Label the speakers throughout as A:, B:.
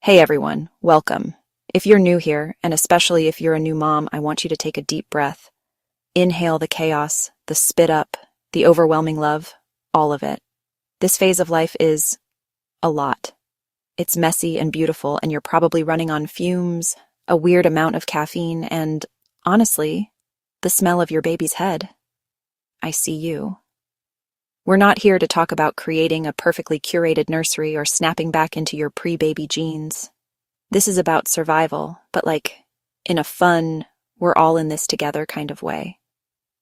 A: Hey everyone, welcome. If you're new here, and especially if you're a new mom, I want you to take a deep breath. Inhale the chaos, the spit up, the overwhelming love, all of it. This phase of life is a lot. It's messy and beautiful, and you're probably running on fumes, a weird amount of caffeine, and, honestly, the smell of your baby's head. I see you. We're not here to talk about creating a perfectly curated nursery or snapping back into your pre-baby jeans. This is about survival, but in a fun, we're all in this together kind of way.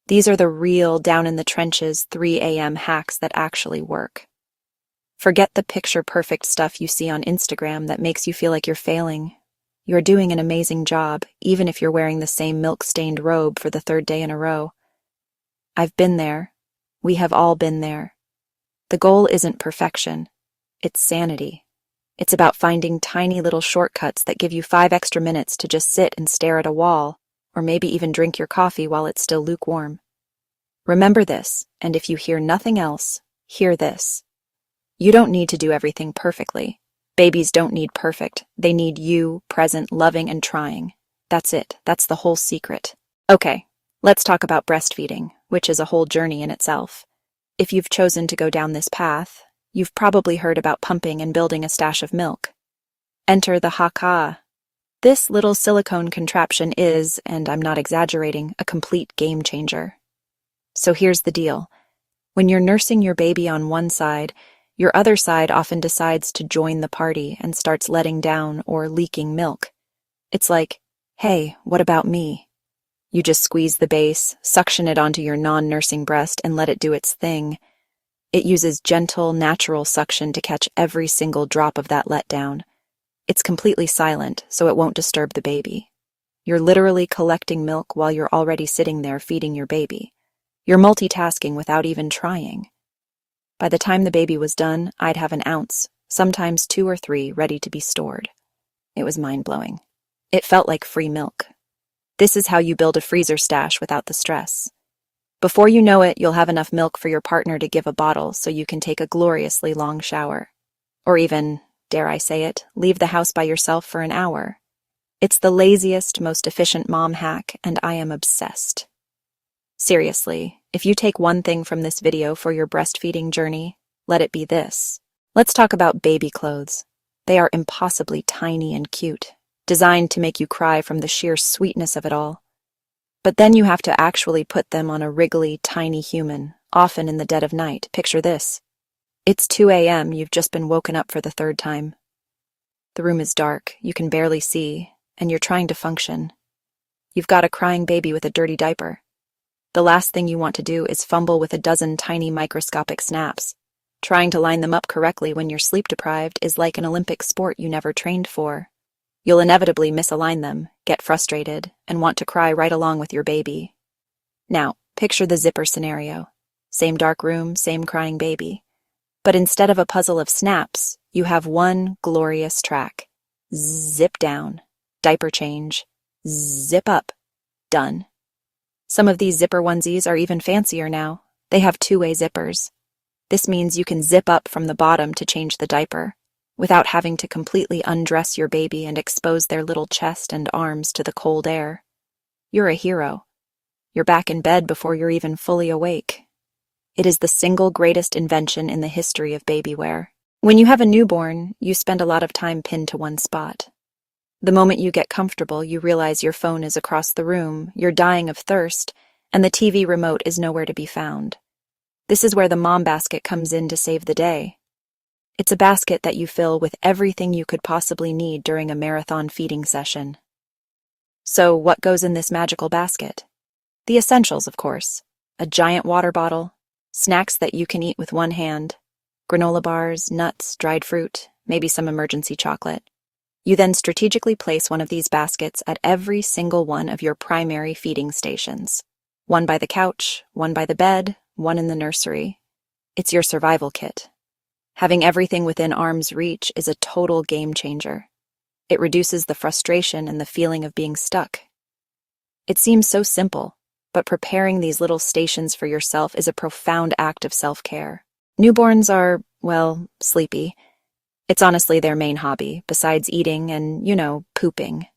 A: These are the real down-in-the-trenches 3 a.m. hacks that actually work. Forget the picture-perfect stuff you see on Instagram that makes you feel like you're failing. You're doing an amazing job, even if you're wearing the same milk-stained robe for the third day in a row. I've been there. We have all been there. The goal isn't perfection. It's sanity. It's about finding tiny little shortcuts that give you 5 extra minutes to just sit and stare at a wall, or maybe even drink your coffee while it's still lukewarm. Remember this, and if you hear nothing else, hear this. You don't need to do everything perfectly. Babies don't need perfect. They need you, present, loving, and trying. That's it. That's the whole secret. Okay, let's talk about breastfeeding, which is a whole journey in itself. If you've chosen to go down this path, you've probably heard about pumping and building a stash of milk. Enter the Haakaa. This little silicone contraption is, and I'm not exaggerating, a complete game changer. So here's the deal. When you're nursing your baby on one side, your other side often decides to join the party and starts letting down or leaking milk. It's like, hey, what about me? You just squeeze the base, suction it onto your non-nursing breast, and let it do its thing. It uses gentle, natural suction to catch every single drop of that letdown. It's completely silent, so it won't disturb the baby. You're literally collecting milk while you're already sitting there feeding your baby. You're multitasking without even trying. By the time the baby was done, I'd have an ounce, sometimes 2 or 3, ready to be stored. It was mind-blowing. It felt like free milk. This is how you build a freezer stash without the stress. Before you know it, you'll have enough milk for your partner to give a bottle so you can take a gloriously long shower. Or even, dare I say it, leave the house by yourself for an hour. It's the laziest, most efficient mom hack, and I am obsessed. Seriously, if you take one thing from this video for your breastfeeding journey, let it be this. Let's talk about baby clothes. They are impossibly tiny and cute, designed to make you cry from the sheer sweetness of it all. But then you have to actually put them on a wriggly, tiny human, often in the dead of night. Picture this. It's 2 a.m., you've just been woken up for the 3rd time. The room is dark, you can barely see, and you're trying to function. You've got a crying baby with a dirty diaper. The last thing you want to do is fumble with a dozen tiny microscopic snaps. Trying to line them up correctly when you're sleep-deprived is like an Olympic sport you never trained for. You'll inevitably misalign them, get frustrated, and want to cry right along with your baby. Now, picture the zipper scenario. Same dark room, same crying baby. But instead of a puzzle of snaps, you have one glorious track. Zip down, diaper change, zip up, done. Some of these zipper onesies are even fancier now. They have 2-way zippers. This means you can zip up from the bottom to change the diaper, without having to completely undress your baby and expose their little chest and arms to the cold air. You're a hero. You're back in bed before you're even fully awake. It is the single greatest invention in the history of baby wear. When you have a newborn, you spend a lot of time pinned to one spot. The moment you get comfortable, you realize your phone is across the room, you're dying of thirst, and the TV remote is nowhere to be found. This is where the mom basket comes in to save the day. It's a basket that you fill with everything you could possibly need during a marathon feeding session. So what goes in this magical basket? The essentials, of course. A giant water bottle, snacks that you can eat with one hand, granola bars, nuts, dried fruit, maybe some emergency chocolate. You then strategically place one of these baskets at every single one of your primary feeding stations. One by the couch, one by the bed, one in the nursery. It's your survival kit. Having everything within arm's reach is a total game changer. It reduces the frustration and the feeling of being stuck. It seems so simple, but preparing these little stations for yourself is a profound act of self-care. Newborns are, well, sleepy, It's honestly their main hobby, besides eating and, pooping.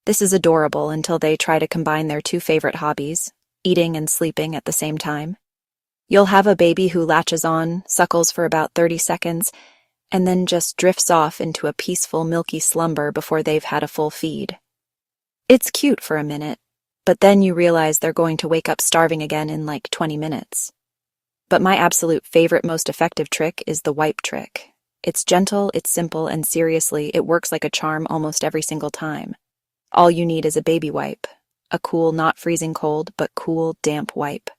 A: This is adorable until they try to combine their two favorite hobbies, eating and sleeping at the same time. You'll have a baby who latches on, suckles for about 30 seconds, and then just drifts off into a peaceful, milky slumber before they've had a full feed. It's cute for a minute, but then you realize they're going to wake up starving again in like 20 minutes. But my absolute favorite, most effective trick is the wipe trick. It's gentle, it's simple, and seriously, it works like a charm almost every single time. All you need is a baby wipe. A cool, not freezing cold, but cool, damp wipe.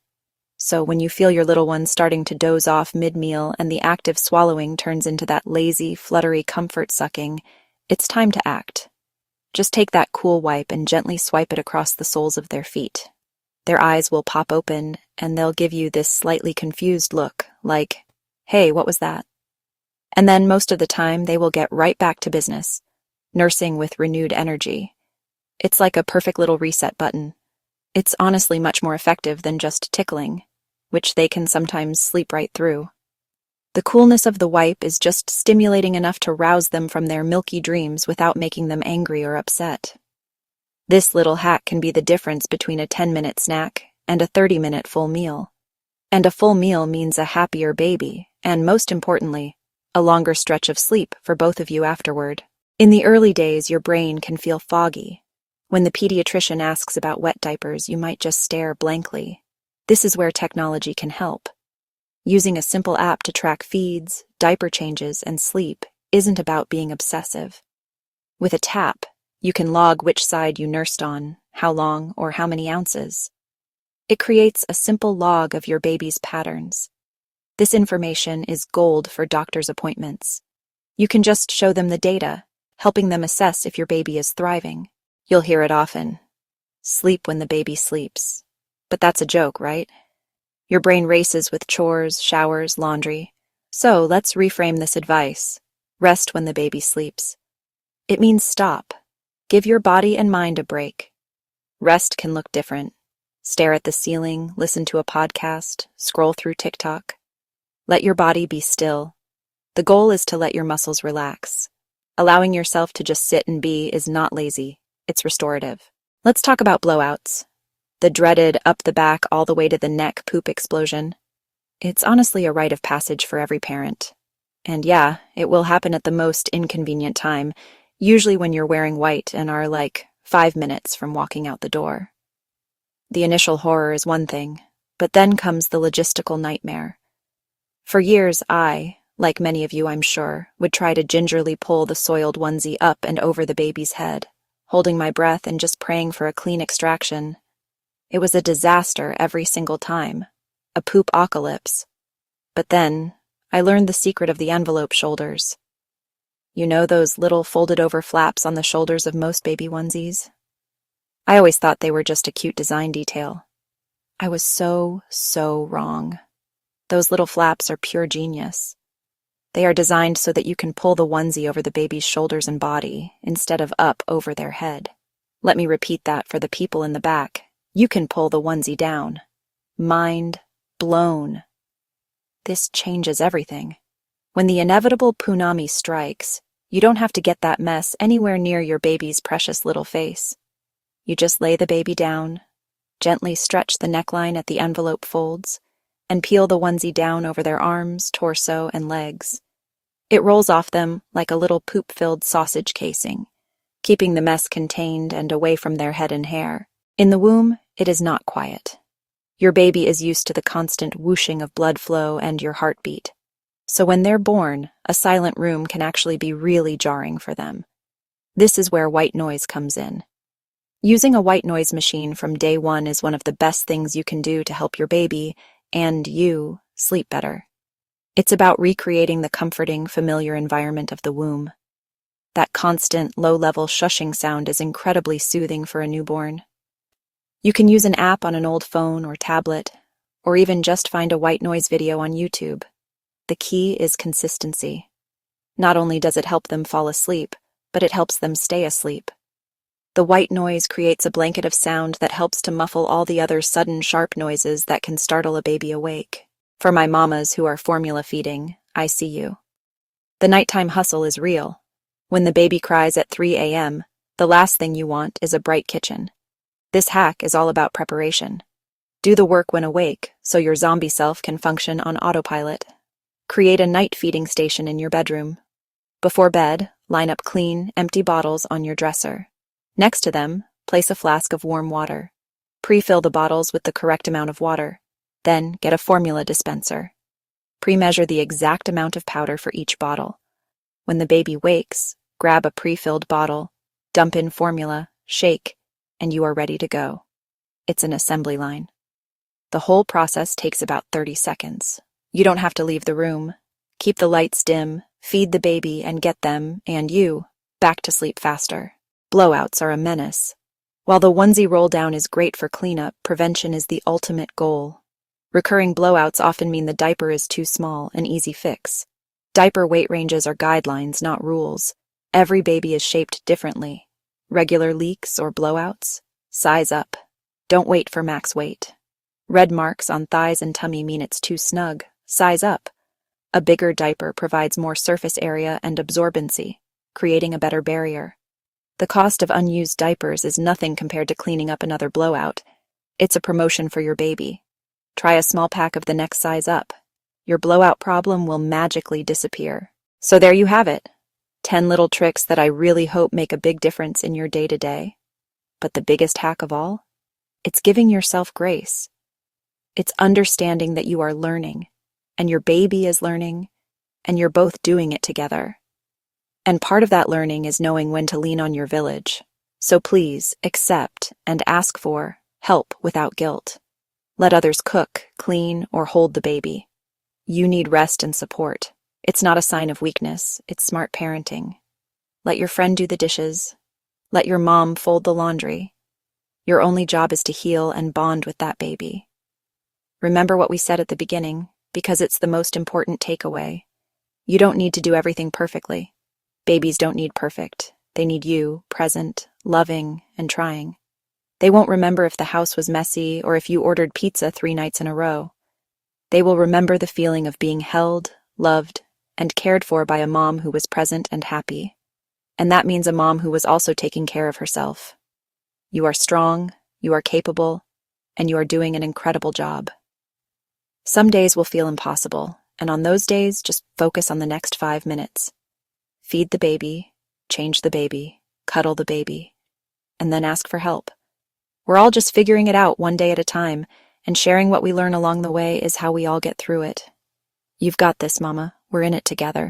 A: So when you feel your little one starting to doze off mid-meal and the active swallowing turns into that lazy, fluttery comfort sucking, it's time to act. Just take that cool wipe and gently swipe it across the soles of their feet. Their eyes will pop open, and they'll give you this slightly confused look, like, "Hey, what was that?" And then most of the time, they will get right back to business, nursing with renewed energy. It's like a perfect little reset button. It's honestly much more effective than just tickling, which they can sometimes sleep right through. The coolness of the wipe is just stimulating enough to rouse them from their milky dreams without making them angry or upset. This little hack can be the difference between a 10-minute snack and a 30-minute full meal. And a full meal means a happier baby, and most importantly, a longer stretch of sleep for both of you afterward. In the early days, your brain can feel foggy. When the pediatrician asks about wet diapers, you might just stare blankly. This is where technology can help. Using a simple app to track feeds, diaper changes, and sleep isn't about being obsessive. With a tap, you can log which side you nursed on, how long, or how many ounces. It creates a simple log of your baby's patterns. This information is gold for doctor's appointments. You can just show them the data, helping them assess if your baby is thriving. You'll hear it often. Sleep when the baby sleeps. But that's a joke, right? Your brain races with chores, showers, laundry. So let's reframe this advice. Rest when the baby sleeps. It means stop. Give your body and mind a break. Rest can look different. Stare at the ceiling, listen to a podcast, scroll through TikTok. Let your body be still. The goal is to let your muscles relax. Allowing yourself to just sit and be is not lazy. It's restorative. Let's talk about blowouts. The dreaded up the back all the way to the neck poop explosion. It's honestly a rite of passage for every parent. And yeah, it will happen at the most inconvenient time, usually when you're wearing white and are like 5 minutes from walking out the door. The initial horror is one thing, but then comes the logistical nightmare. For years, I, like many of you I'm sure, would try to gingerly pull the soiled onesie up and over the baby's head, holding my breath and just praying for a clean extraction. It was a disaster every single time, a poop-ocalypse. But then, I learned the secret of the envelope shoulders. You know those little folded-over flaps on the shoulders of most baby onesies? I always thought they were just a cute design detail. I was so wrong. Those little flaps are pure genius. They are designed so that you can pull the onesie over the baby's shoulders and body, instead of up over their head. Let me repeat that for the people in the back. You can pull the onesie down. Mind blown. This changes everything. When the inevitable punami strikes, you don't have to get that mess anywhere near your baby's precious little face. You just lay the baby down, gently stretch the neckline at the envelope folds, and peel the onesie down over their arms, torso, and legs. It rolls off them like a little poop-filled sausage casing, keeping the mess contained and away from their head and hair. In the womb, it is not quiet. Your baby is used to the constant whooshing of blood flow and your heartbeat. So when they're born, a silent room can actually be really jarring for them. This is where white noise comes in. Using a white noise machine from day one is one of the best things you can do to help your baby, and you, sleep better. It's about recreating the comforting, familiar environment of the womb. That constant, low-level shushing sound is incredibly soothing for a newborn. You can use an app on an old phone or tablet, or even just find a white noise video on YouTube. The key is consistency. Not only does it help them fall asleep, but it helps them stay asleep. The white noise creates a blanket of sound that helps to muffle all the other sudden, sharp noises that can startle a baby awake. For my mamas who are formula feeding, I see you. The nighttime hustle is real. When the baby cries at 3 a.m., the last thing you want is a bright kitchen. This hack is all about preparation. Do the work when awake, so your zombie self can function on autopilot. Create a night feeding station in your bedroom. Before bed, line up clean, empty bottles on your dresser. Next to them, place a flask of warm water. Pre-fill the bottles with the correct amount of water. Then, get a formula dispenser. Pre-measure the exact amount of powder for each bottle. When the baby wakes, grab a pre-filled bottle, dump in formula, shake, and you are ready to go. It's an assembly line. The whole process takes about 30 seconds. You don't have to leave the room. Keep the lights dim, feed the baby, and get them, and you, back to sleep faster. Blowouts are a menace. While the onesie roll-down is great for cleanup, prevention is the ultimate goal. Recurring blowouts often mean the diaper is too small, an easy fix. Diaper weight ranges are guidelines, not rules. Every baby is shaped differently. Regular leaks or blowouts? Size up. Don't wait for max weight. Red marks on thighs and tummy mean it's too snug. Size up. A bigger diaper provides more surface area and absorbency, creating a better barrier. The cost of unused diapers is nothing compared to cleaning up another blowout. It's a promotion for your baby. Try a small pack of the next size up. Your blowout problem will magically disappear. So there you have it. 10 little tricks that I really hope make a big difference in your day-to-day. But the biggest hack of all? It's giving yourself grace. It's understanding that you are learning, and your baby is learning, and you're both doing it together. And part of that learning is knowing when to lean on your village. So please accept and ask for help without guilt. Let others cook, clean, or hold the baby. You need rest and support. It's not a sign of weakness, it's smart parenting. Let your friend do the dishes. Let your mom fold the laundry. Your only job is to heal and bond with that baby. Remember what we said at the beginning, because it's the most important takeaway. You don't need to do everything perfectly. Babies don't need perfect. They need you, present, loving, and trying. They won't remember if the house was messy or if you ordered pizza 3 nights in a row. They will remember the feeling of being held, loved, and cared for by a mom who was present and happy. And that means a mom who was also taking care of herself. You are strong, you are capable, and you are doing an incredible job. Some days will feel impossible, and on those days, just focus on the next 5 minutes. Feed the baby, change the baby, cuddle the baby, and then ask for help. We're all just figuring it out one day at a time, and sharing what we learn along the way is how we all get through it. You've got this, Mama. We're in it together.